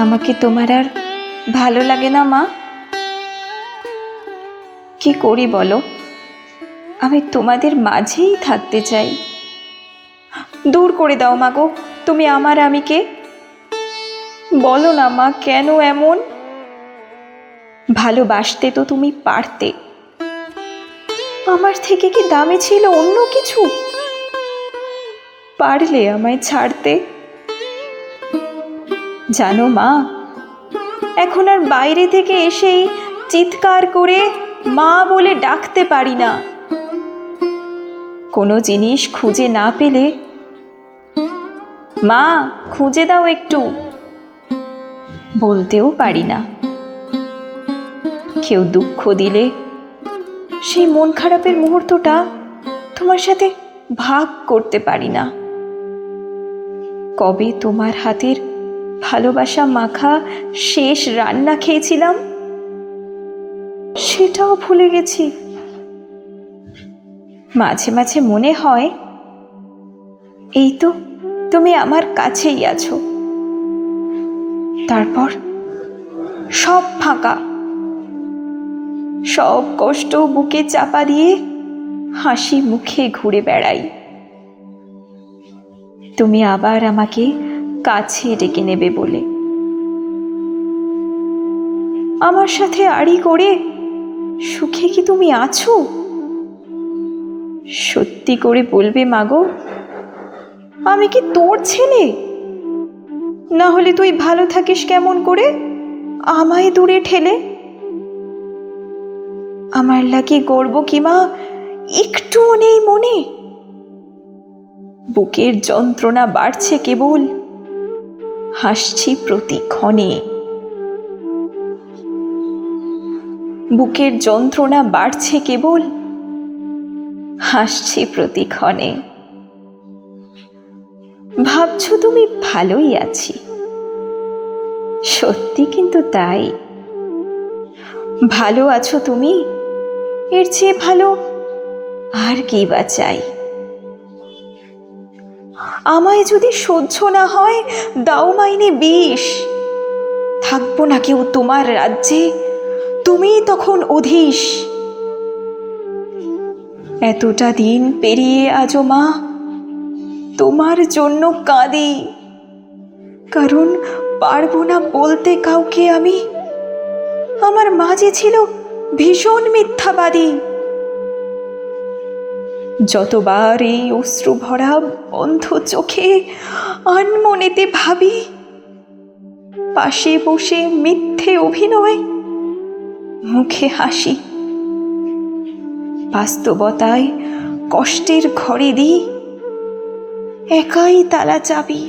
আমাকে তোমার আর ভালো লাগে না মা? কি করি বলো? আমি তোমাদের মাঝেই থাকতে চাই। দূর করে দাও মা গো তুমি আমার আমিকে। বলো না মা, কেন এমন? ভালোবাসতে তো তুমি পারতে। আমার থেকে কি দামি ছিল অন্য কিছু? পারলে আমায় ছাড়তে। জানো মা, এখন আর বাইরে থেকে এসেই চিৎকার করে মা বলে ডাকতে পারি না। কোনো জিনিস খুঁজে না পেলে, মা খুঁজে দাও একটু, বলতেও পারি না। কেউ দুঃখ দিলে সেই মন খারাপের মুহূর্তটা তোমার সাথে ভাগ করতে পারি না। কবে তোমার হাতের ভালোবাসা মাখা শেষ রান্না খেয়েছিলাম সেটাও ভুলে গেছি। মাঝে মাঝে মনে হয় এই তো তুমি আমার কাছেই আছো, তারপর সব ফাঁকা। সব কষ্ট বুকে চাপা দিয়ে হাসি মুখে ঘুরে বেড়াই। তুমি আবার আমাকে কাছে ডেকে নেবে বলে। আমার সাথে আড়ি করে সুখে কি তুমি আছো? সত্যি করে বলবে মাগো, আমি কি তোর ছেলে? না হলে তুই ভালো থাকিস কেমন করে আমায় দূরে ঠেলে? আমার লাগি গর্ব কি মা একটুও নেই মনে? বুকের যন্ত্রণা বাড়ছে কেবল, হাসছি প্রতিক্ষণে। বুকের যন্ত্রণা বাড়ছে কেবল, হাসছি প্রতিক্ষণে। ভাবছো তুমি ভালোই আছি, সত্যি কিন্তু তাই। ভালো আছো তুমি, এর চেয়ে ভালো আর কি বা চাই? আমায় যদি সহ্য না হয় দাও মাইনে বিষ। থাকবো না কেউ তোমার রাজ্যে, তুমি তখন অধীশ। এতটা দিন পেরিয়ে আজও মা তোমার জন্য কাঁদি, কারণ পারবো না বলতে কাউকে আমি আমার মাঝে ছিল ভীষণ মিথ্যাবাদী। যতবার এই অশ্রু ভরা বন্ধ চোখে আনমনেতে ভাবি, পাশে বসে মিথ্যে অভিনয়, মুখে হাসি, বাস্তবতায় কষ্টের ঘরে দিই একাই তালা চাবি।